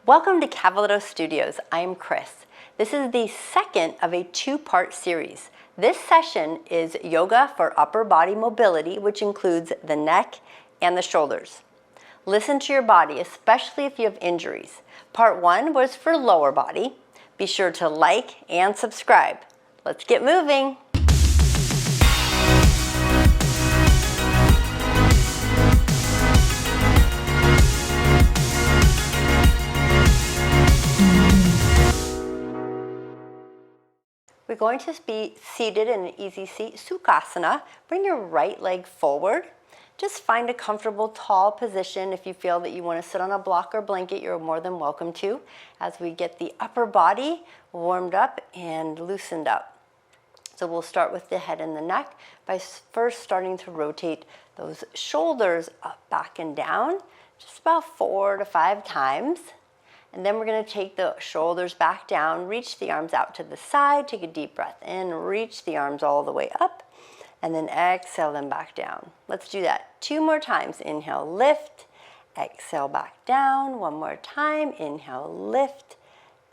Welcome to Cavaletto Studios. I'm Chris. This is the second of a two-part series. This session is yoga for upper body mobility, which includes the neck and the shoulders. Listen to your body, especially if you have injuries. Part 1 was for lower body. Be sure to like and subscribe. Let's get moving. We're going to be seated in an easy seat, Sukhasana. Bring your right leg forward. Just find a comfortable, tall position. If you feel that you want to sit on a block or blanket, you're more than welcome to, as we get the upper body warmed up and loosened up. So we'll start with the head and the neck by first starting to rotate those shoulders up, back, and down, just about 4 to 5 times. And then we're going to take the shoulders back down, reach the arms out to the side, take a deep breath in, reach the arms all the way up, and then exhale them back down. Let's do that 2 more times. Inhale, lift, exhale, back down. 1 more time. Inhale, lift,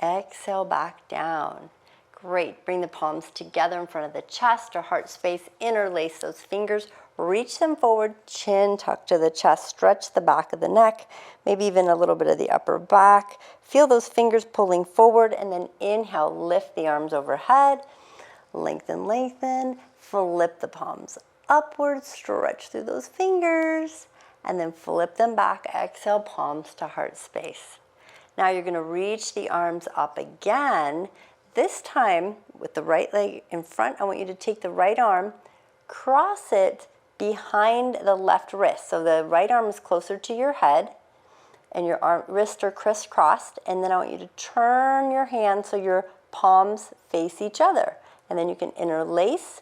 exhale, back down. Great. Bring the palms together in front of the chest or heart space. Interlace those fingers. Reach them forward, chin tucked to the chest, stretch the back of the neck, maybe even a little bit of the upper back. Feel those fingers pulling forward, and then inhale, lift the arms overhead, lengthen, lengthen, flip the palms upward, stretch through those fingers, and then flip them back, exhale, palms to heart space. Now you're gonna reach the arms up again. This time, with the right leg in front, I want you to take the right arm, cross it behind the left wrist. So the right arm is closer to your head and your wrists are crisscrossed. And then I want you to turn your hand so your palms face each other. And then you can interlace.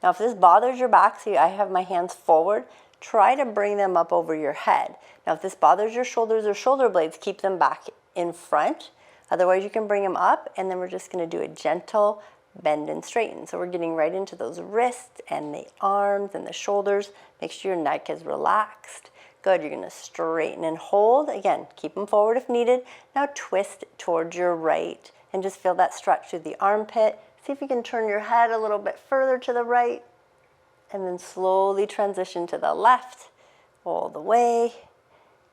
Now if this bothers your back, see I have my hands forward, try to bring them up over your head. Now if this bothers your shoulders or shoulder blades, keep them back in front. Otherwise you can bring them up, and then we're just gonna do a gentle bend and straighten. So we're getting right into those wrists and the arms and the shoulders. Make sure your neck is relaxed. Good, you're gonna straighten and hold. Again, keep them forward if needed. Now twist towards your right and just feel that stretch through the armpit. See if you can turn your head a little bit further to the right, and then slowly transition to the left all the way,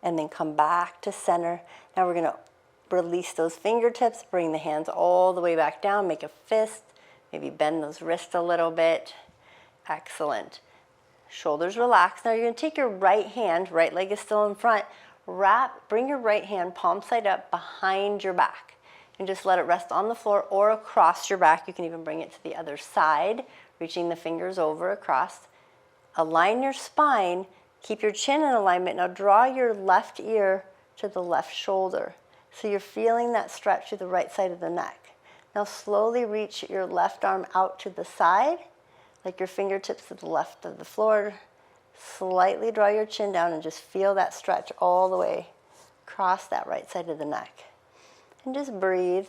and then come back to center. Now we're gonna release those fingertips, bring the hands all the way back down, make a fist, maybe bend those wrists a little bit. Excellent. Shoulders relaxed. Now you're going to take your right hand, right leg is still in front, bring your right hand palm side up behind your back, and just let it rest on the floor or across your back. You can even bring it to the other side, reaching the fingers over across. Align your spine, keep your chin in alignment. Now draw your left ear to the left shoulder. So you're feeling that stretch through the right side of the neck. Now slowly reach your left arm out to the side, like your fingertips to the left of the floor. Slightly draw your chin down and just feel that stretch all the way across that right side of the neck. And just breathe.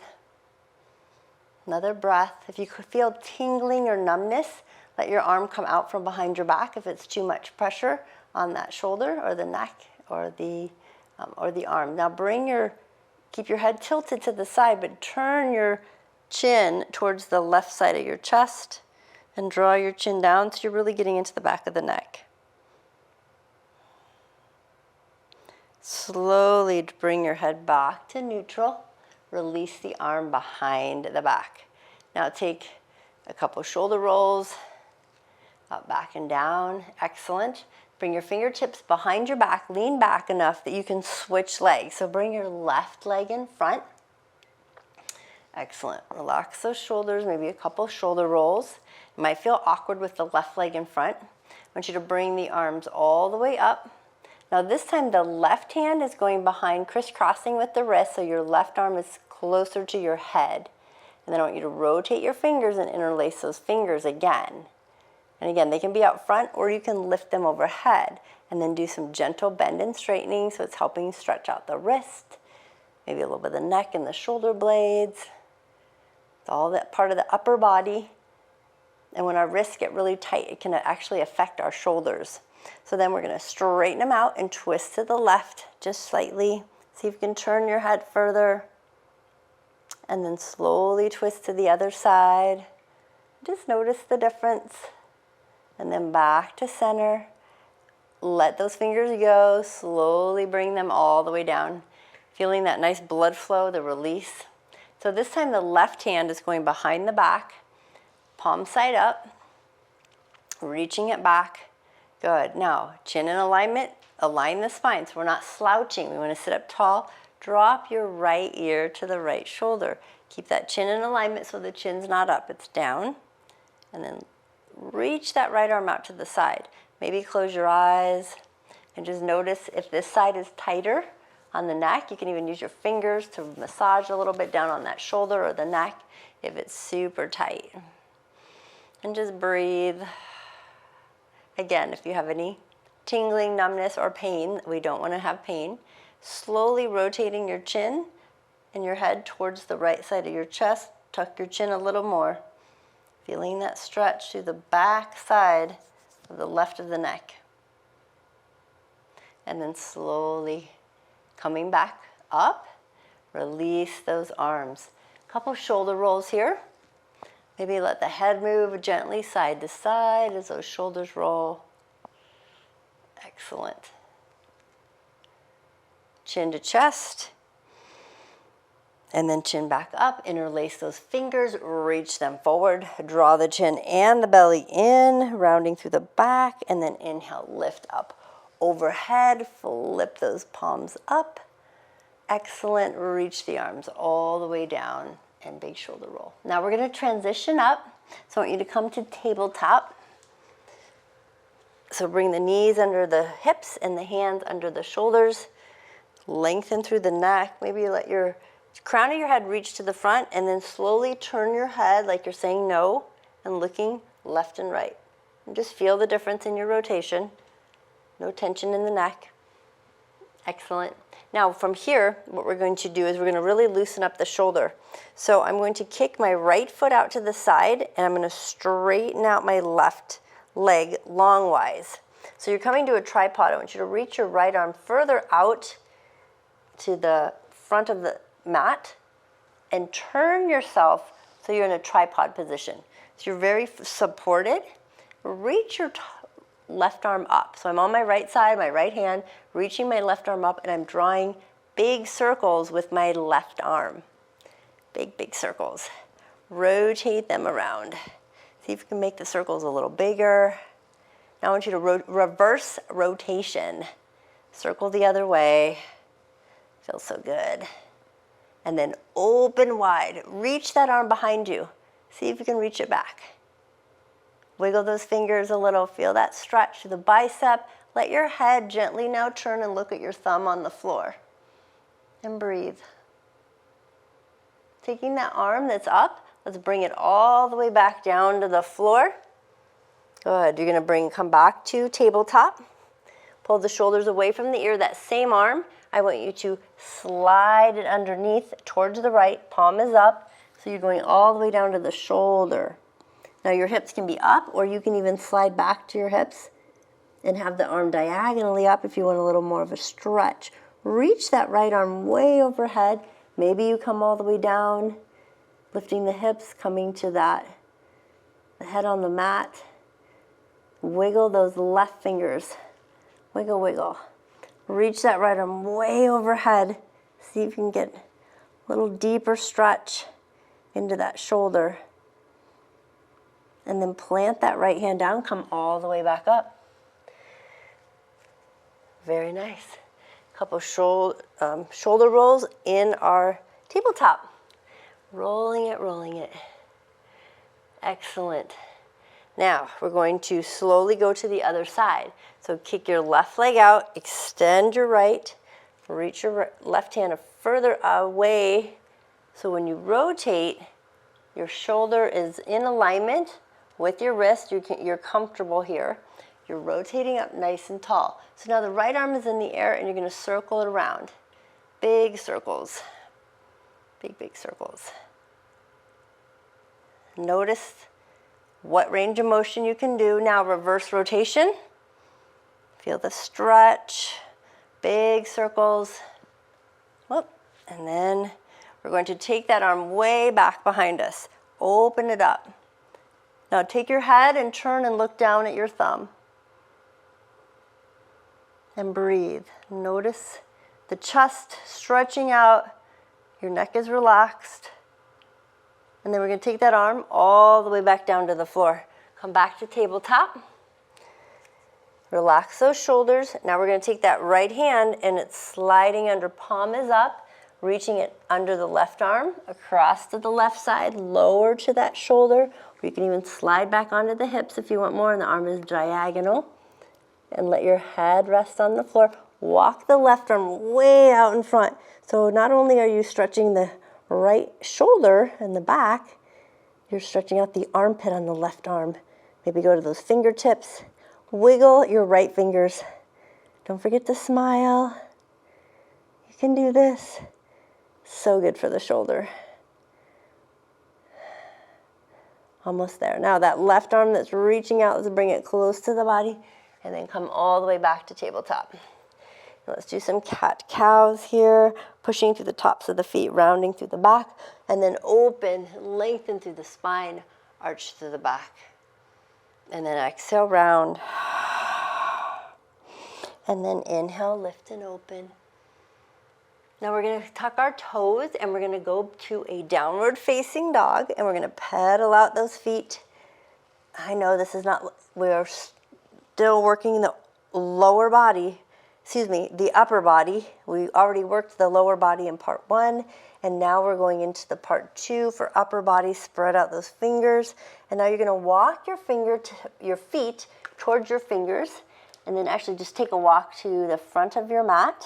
Another breath. If you feel tingling or numbness, let your arm come out from behind your back if it's too much pressure on that shoulder or the neck or the arm. Now keep your head tilted to the side, but turn your chin towards the left side of your chest and draw your chin down so you're really getting into the back of the neck. Slowly bring your head back to neutral. Release the arm behind the back. Now take a couple shoulder rolls, up, back, and down. Excellent. Bring your fingertips behind your back, lean back enough that you can switch legs. So bring your left leg in front. Excellent. Relax those shoulders, maybe a couple shoulder rolls. You might feel awkward with the left leg in front. I want you to bring the arms all the way up. Now this time the left hand is going behind, crisscrossing with the wrist, so your left arm is closer to your head. And then I want you to rotate your fingers and interlace those fingers again. And again, they can be out front or you can lift them overhead, and then do some gentle bend and straightening so it's helping stretch out the wrist, maybe a little bit of the neck and the shoulder blades. It's all that part of the upper body. And when our wrists get really tight, it can actually affect our shoulders. So then we're going to straighten them out and twist to the left just slightly. See if you can turn your head further and then slowly twist to the other side. Just notice the difference. And then back to center. Let those fingers go. Slowly bring them all the way down. Feeling that nice blood flow, the release. So this time the left hand is going behind the back, palm side up, reaching it back. Good. Now, chin in alignment, align the spine so we're not slouching. We want to sit up tall. Drop your right ear to the right shoulder. Keep that chin in alignment so the chin's not up, it's down. And then reach that right arm out to the side. Maybe close your eyes and just notice if this side is tighter on the neck. You can even use your fingers to massage a little bit down on that shoulder or the neck if it's super tight. And just breathe. Again, if you have any tingling, numbness, or pain, we don't want to have pain. Slowly rotating your chin and your head towards the right side of your chest. Tuck your chin a little more. Feeling that stretch through the back side of the left of the neck. And then slowly coming back up, release those arms. Couple shoulder rolls here. Maybe let the head move gently side to side as those shoulders roll. Excellent. Chin to chest. And then chin back up, interlace those fingers, reach them forward, draw the chin and the belly in, rounding through the back, and then inhale, lift up overhead, flip those palms up. Excellent, reach the arms all the way down and big shoulder roll. Now we're gonna transition up, so I want you to come to tabletop. So bring the knees under the hips and the hands under the shoulders, lengthen through the neck, maybe let your crown of your head reach to the front and then slowly turn your head like you're saying no and looking left and right. And just feel the difference in your rotation. No tension in the neck. Excellent. Now from here, what we're going to do is we're going to really loosen up the shoulder. So I'm going to kick my right foot out to the side and I'm going to straighten out my left leg longwise. So you're coming to a tripod. I want you to reach your right arm further out to the front of the mat and turn yourself so you're in a tripod position. So you're very supported. Reach your left arm up. So I'm on my right side, my right hand, reaching my left arm up, and I'm drawing big circles with my left arm. Big, big circles. Rotate them around. See if you can make the circles a little bigger. Now I want you to reverse rotation. Circle the other way. Feels so good. And then open wide. Reach that arm behind you. See if you can reach it back. Wiggle those fingers a little. Feel that stretch through the bicep. Let your head gently now turn and look at your thumb on the floor. And breathe. Taking that arm that's up, let's bring it all the way back down to the floor. Good. You're going to come back to tabletop. Pull the shoulders away from the ear. That same arm, I want you to slide it underneath towards the right. Palm is up. So you're going all the way down to the shoulder. Now your hips can be up, or you can even slide back to your hips and have the arm diagonally up if you want a little more of a stretch. Reach that right arm way overhead. Maybe you come all the way down, lifting the hips, coming to that, the head on the mat. Wiggle those left fingers. Wiggle, wiggle. Reach that right arm way overhead. See if you can get a little deeper stretch into that shoulder. And then plant that right hand down, come all the way back up. Very nice. Couple shoulder rolls in our tabletop. Rolling it, rolling it. Excellent. Now, we're going to slowly go to the other side. So kick your left leg out, extend your right, reach your left hand further away. So when you rotate, your shoulder is in alignment with your wrist. You're comfortable here. You're rotating up nice and tall. So now the right arm is in the air and you're going to circle it around. Big circles. Big, big circles. Notice what range of motion you can do. Now reverse rotation. Feel the stretch. Big circles. Whoop. And then we're going to take that arm way back behind us. Open it up. Now take your head and turn and look down at your thumb. And breathe. Notice the chest stretching out. Your neck is relaxed. And then we're going to take that arm all the way back down to the floor. Come back to tabletop. Relax those shoulders. Now we're going to take that right hand and it's sliding under, palm is up, reaching it under the left arm, across to the left side, lower to that shoulder. Or you can even slide back onto the hips if you want more, and the arm is diagonal. And let your head rest on the floor. Walk the left arm way out in front. So not only are you stretching the right shoulder and the back, you're stretching out the armpit on the left arm. Maybe go to those fingertips. Wiggle your right fingers. Don't forget to smile. You can do this. So good for the shoulder. Almost there. Now that left arm that's reaching out, let's bring it close to the body and then come all the way back to tabletop. Let's do some cat-cows here, pushing through the tops of the feet, rounding through the back, and then open, lengthen through the spine, arch through the back. And then exhale, round. And then inhale, lift and open. Now we're going to tuck our toes and we're going to go to a downward facing dog and we're going to pedal out those feet. I know this is not, we're still working the lower body, the upper body. We already worked the lower body in part 1, and now we're going into the part 2 for upper body. Spread out those fingers, and now you're going to walk your feet towards your fingers, and then actually just take a walk to the front of your mat,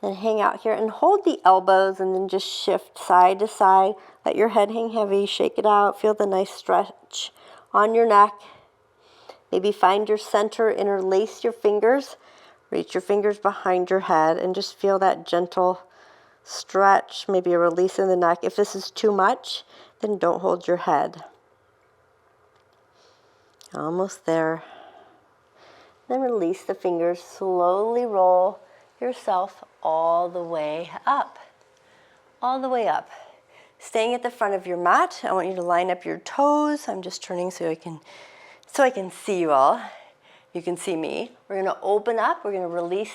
and hang out here, and hold the elbows, and then just shift side to side. Let your head hang heavy, shake it out, feel the nice stretch on your neck. Maybe find your center, interlace your fingers. Reach your fingers behind your head and just feel that gentle stretch, maybe a release in the neck. If this is too much, then don't hold your head. Almost there. Then release the fingers. Slowly roll yourself all the way up. All the way up. Staying at the front of your mat, I want you to line up your toes. I'm just turning so I can see you all. You can see me. We're going to open up. We're going to release.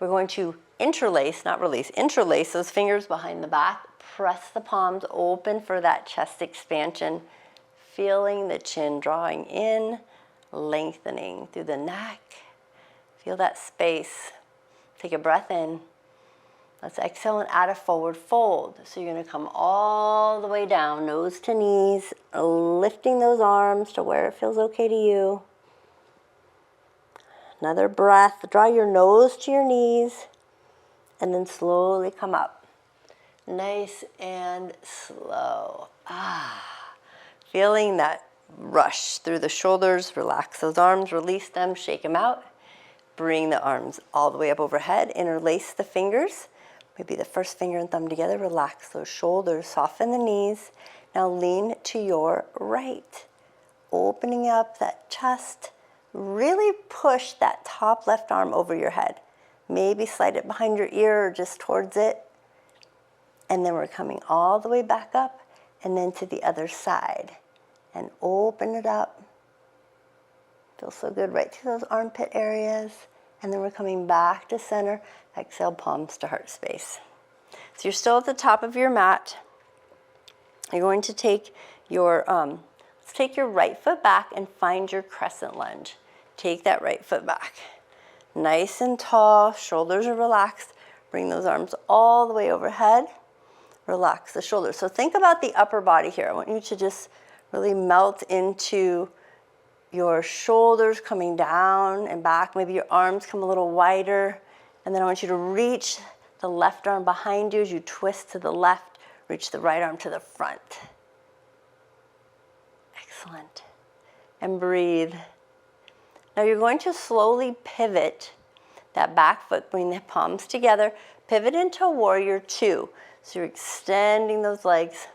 We're going to interlace, not release, interlace those fingers behind the back. Press the palms open for that chest expansion. Feeling the chin drawing in, lengthening through the neck. Feel that space. Take a breath in. Let's exhale and add a forward fold. So you're going to come all the way down, nose to knees, lifting those arms to where it feels okay to you. Another breath. Draw your nose to your knees and then slowly come up. Nice and slow. Feeling that rush through the shoulders. Relax those arms, release them, shake them out. Bring the arms all the way up overhead. Interlace the fingers. Maybe the first finger and thumb together. Relax those shoulders, soften the knees. Now lean to your right. Opening up that chest. Really push that top left arm over your head. Maybe slide it behind your ear or just towards it. And then we're coming all the way back up and then to the other side. And open it up. Feels so good right through those armpit areas. And then we're coming back to center. Exhale, palms to heart space. So you're still at the top of your mat. You're going to take your, let's take your right foot back and find your crescent lunge. Take that right foot back. Nice and tall, shoulders are relaxed. Bring those arms all the way overhead. Relax the shoulders. So think about the upper body here. I want you to just really melt into your shoulders coming down and back. Maybe your arms come a little wider. And then I want you to reach the left arm behind you as you twist to the left. Reach the right arm to the front. Excellent. And breathe. Now you're going to slowly pivot that back foot, bring the palms together. Pivot into warrior 2. So you're extending those legs.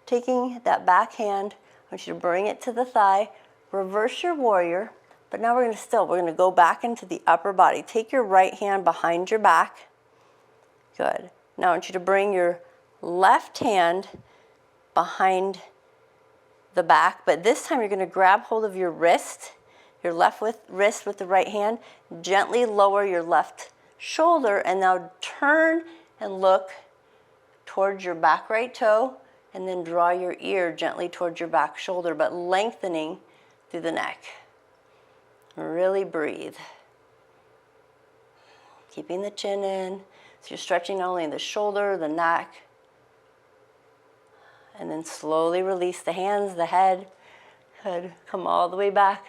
Taking that back hand, I want you to bring it to the thigh. Reverse your warrior. But now we're going to go back into the upper body. Take your right hand behind your back. Good. Now I want you to bring your left hand behind the back, but this time you're going to grab hold of your wrist, your left wrist with the right hand, gently lower your left shoulder, and now turn and look towards your back right toe, and then draw your ear gently towards your back shoulder, but lengthening through the neck. Really breathe. Keeping the chin in, so you're stretching not only the shoulder, the neck, and then slowly release the hands, the head. Good. Come all the way back.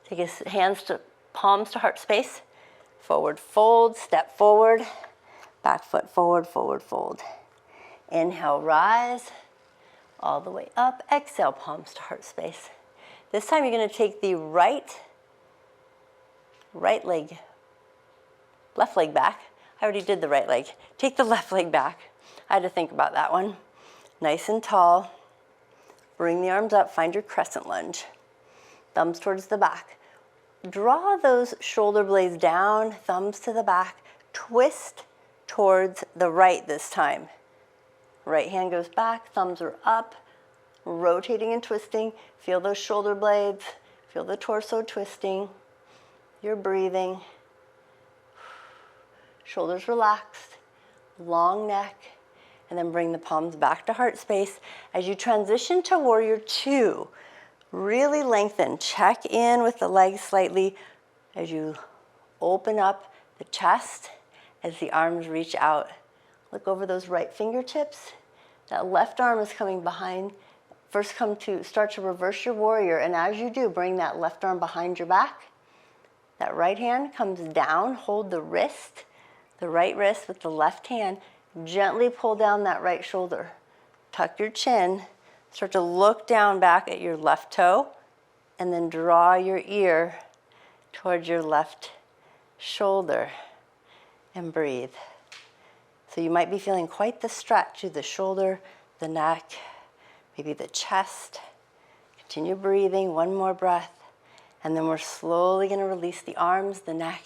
Take his hands to palms to heart space. Forward fold, step forward. Back foot forward, forward fold. Inhale, rise. All the way up. Exhale, palms to heart space. This time you're going to take the right leg, left leg back. I already did the right leg. Take the left leg back. I had to think about that one. Nice and tall. Bring the arms up, find your crescent lunge. Thumbs towards the back. Draw those shoulder blades down, thumbs to the back. Twist towards the right this time. Right hand goes back, thumbs are up, rotating and twisting. Feel those shoulder blades, feel the torso twisting. You're breathing. Shoulders relaxed, long neck. And then bring the palms back to heart space. As you transition to warrior two, really lengthen. Check in with the legs slightly as you open up the chest, as the arms reach out. Look over those right fingertips. That left arm is coming behind. First start to reverse your warrior, and as you do, bring that left arm behind your back. That right hand comes down, hold the wrist, the right wrist with the left hand. Gently pull down that right shoulder. Tuck your chin. Start to look down back at your left toe, and then draw your ear towards your left shoulder and breathe. So you might be feeling quite the stretch through the shoulder, the neck, maybe the chest. Continue breathing, one more breath, and then we're slowly going to release the arms, the neck.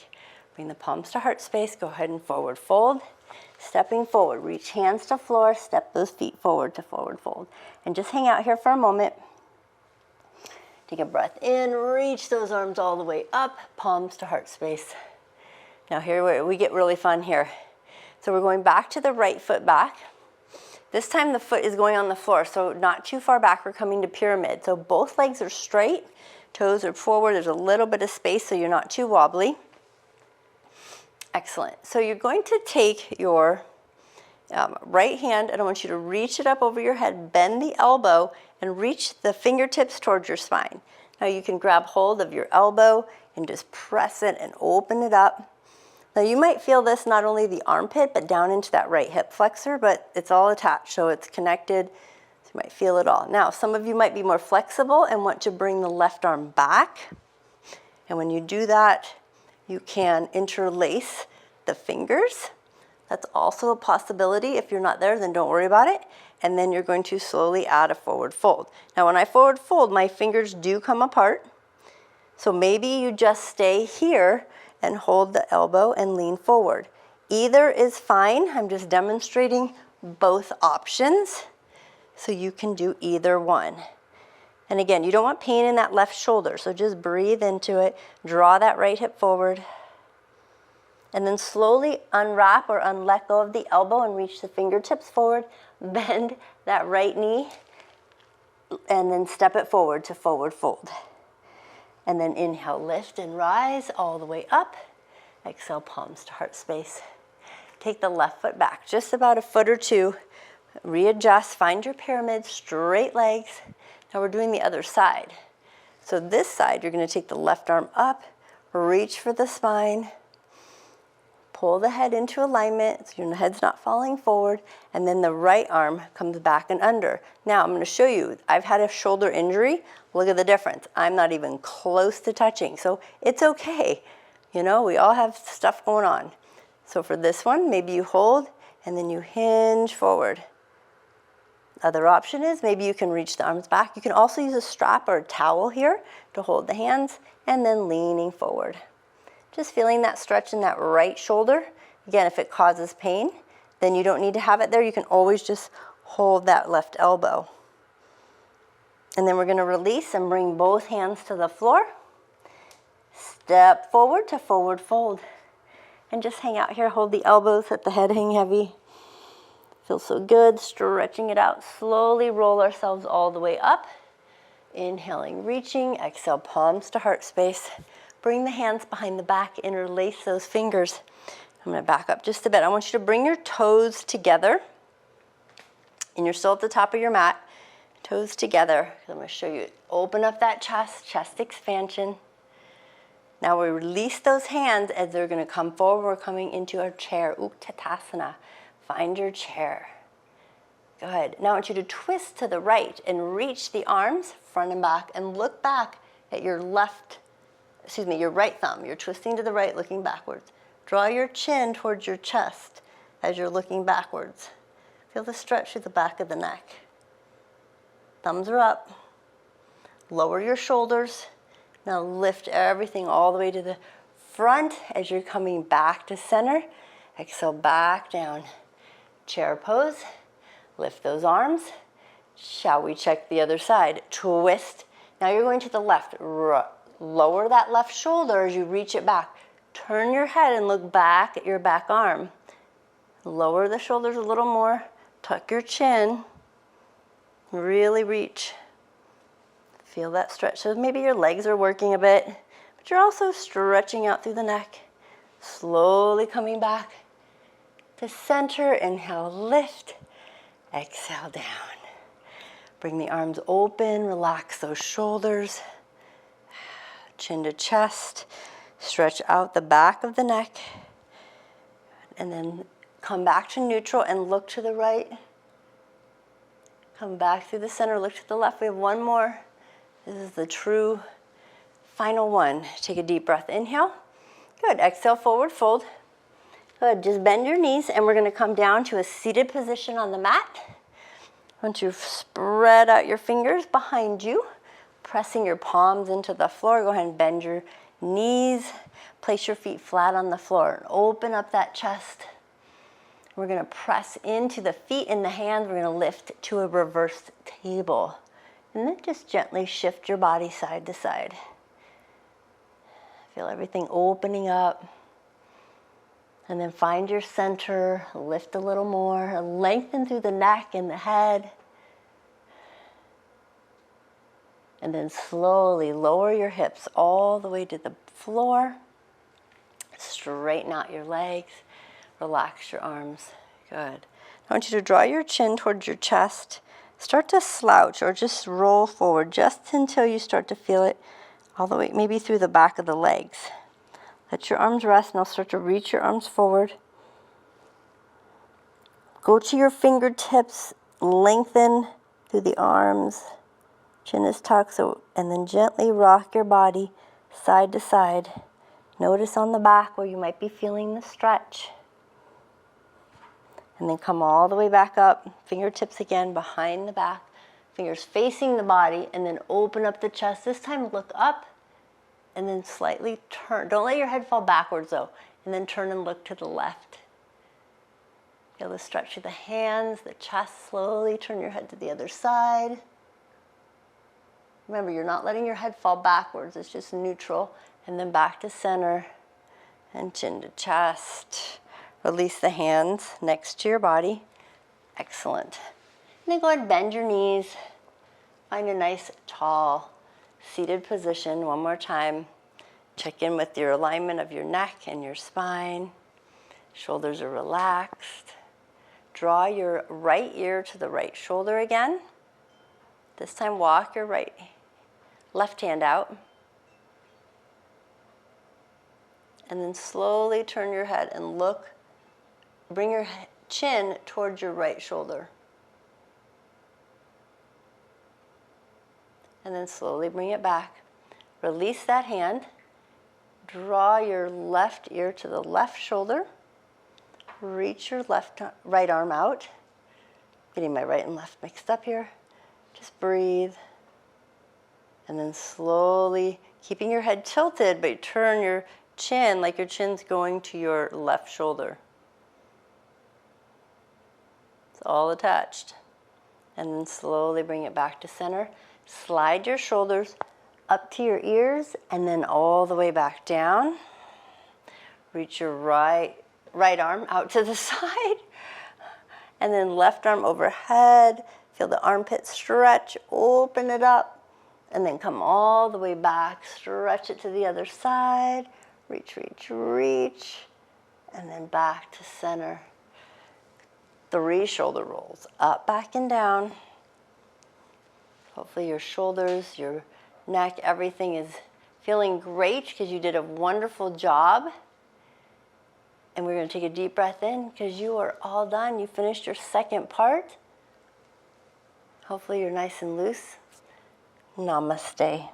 Bring the palms to heart space. Go ahead and forward fold. Stepping forward, reach hands to floor, step those feet forward to forward fold. And just hang out here for a moment. Take a breath in, reach those arms all the way up, palms to heart space. Now here we get really fun here. So we're going back to the right foot back. This time the foot is going on the floor, so not too far back, we're coming to pyramid. So both legs are straight, toes are forward, there's a little bit of space so you're not too wobbly. Excellent. So you're going to take your right hand, and I want you to reach it up over your head, bend the elbow, and reach the fingertips towards your spine. Now you can grab hold of your elbow and just press it and open it up. Now you might feel this not only the armpit, but down into that right hip flexor, but it's all attached, so it's connected. So you might feel it all. Now some of you might be more flexible and want to bring the left arm back. And when you do that, you can interlace the fingers. That's also a possibility. If you're not there, then don't worry about it. And then you're going to slowly add a forward fold. Now when I forward fold, my fingers do come apart. So maybe you just stay here and hold the elbow and lean forward. Either is fine. I'm just demonstrating both options. So you can do either one. And again, you don't want pain in that left shoulder, so just breathe into it. Draw that right hip forward. And then slowly unwrap or unlet go of the elbow and reach the fingertips forward. Bend that right knee and then step it forward to forward fold. And then inhale, lift and rise all the way up. Exhale, palms to heart space. Take the left foot back just about a foot or two. Readjust, find your pyramid, straight legs. Now we're doing the other side. So this side, you're going to take the left arm up, reach for the spine, pull the head into alignment so your head's not falling forward, and then the right arm comes back and under. Now I'm going to show you, I've had a shoulder injury. Look at the difference. I'm not even close to touching, so it's okay. You know, we all have stuff going on. So for this one, maybe you hold and then you hinge forward. Other option is maybe you can reach the arms back. You can also use a strap or a towel here to hold the hands, and then leaning forward. Just feeling that stretch in that right shoulder. Again, if it causes pain, then you don't need to have it there. You can always just hold that left elbow. And then we're going to release and bring both hands to the floor. Step forward to forward fold. And just hang out here, hold the elbows, let the head hang heavy. Feels so good, stretching it out. Slowly roll ourselves all the way up. Inhaling, reaching, exhale, palms to heart space. Bring the hands behind the back, interlace those fingers. I'm going to back up just a bit. I want you to bring your toes together. And you're still at the top of your mat. Toes together. I'm going to show you. Open up that chest expansion. Now we release those hands as they're going to come forward. We're coming into our chair, Utkatasana. Find your chair. Good. Now I want you to twist to the right and reach the arms front and back and look back at your your right thumb. You're twisting to the right, looking backwards. Draw your chin towards your chest as you're looking backwards. Feel the stretch through the back of the neck. Thumbs are up. Lower your shoulders. Now lift everything all the way to the front as you're coming back to center. Exhale, back down. Chair pose. Lift those arms. Shall we check the other side? Twist. Now you're going to the left. Lower that left shoulder as you reach it back. Turn your head and look back at your back arm. Lower the shoulders a little more. Tuck your chin. Really reach. Feel that stretch. So maybe your legs are working a bit, but you're also stretching out through the neck. Slowly coming back to center. Inhale, lift. Exhale, down. Bring the arms open. Relax those shoulders. Chin to chest. Stretch out the back of the neck. And then come back to neutral and look to the right. Come back through the center. Look to the left. We have one more. This is the true final one. Take a deep breath. Inhale. Good. Exhale, forward fold. Good. Just bend your knees, and we're going to come down to a seated position on the mat. I want you to spread out your fingers behind you, pressing your palms into the floor. Go ahead and bend your knees. Place your feet flat on the floor and open up that chest. We're going to press into the feet and the hands. We're going to lift to a reversed table. And then just gently shift your body side to side. Feel everything opening up. And then find your center, lift a little more, lengthen through the neck and the head. And then slowly lower your hips all the way to the floor. Straighten out your legs, relax your arms. Good. I want you to draw your chin towards your chest. Start to slouch or just roll forward just until you start to feel it all the way, maybe through the back of the legs. Let your arms rest, and I'll start to reach your arms forward. Go to your fingertips, lengthen through the arms. Chin is tucked, and then gently rock your body side to side. Notice on the back where you might be feeling the stretch. And then come all the way back up, fingertips again behind the back, fingers facing the body, and then open up the chest. This time look up, and then slightly turn. Don't let your head fall backwards though, and then turn and look to the left. Feel the stretch through the hands, the chest. Slowly turn your head to the other side. Remember, you're not letting your head fall backwards, it's just neutral. And then back to center, and chin to chest. Release the hands next to your body. Excellent. And then go ahead and bend your knees. Find a nice, tall, seated position. One more time. Check in with your alignment of your neck and your spine. Shoulders are relaxed. Draw your right ear to the right shoulder again. This time walk your left hand out. And then slowly turn your head and look. Bring your chin towards your right shoulder. And then slowly bring it back. Release that hand. Draw your left ear to the left shoulder. Reach your right arm out. Getting my right and left mixed up here. Just breathe. And then slowly, keeping your head tilted, but turn your chin like your chin's going to your left shoulder. It's all attached. And then slowly bring it back to center. Slide your shoulders up to your ears and then all the way back down. Reach your right arm out to the side. And then left arm overhead. Feel the armpit stretch, open it up. And then come all the way back, stretch it to the other side. Reach, reach, reach. And then back to center. 3 shoulder rolls, up, back, and down. Hopefully your shoulders, your neck, everything is feeling great because you did a wonderful job. And we're going to take a deep breath in because you are all done. You finished your second part. Hopefully you're nice and loose. Namaste.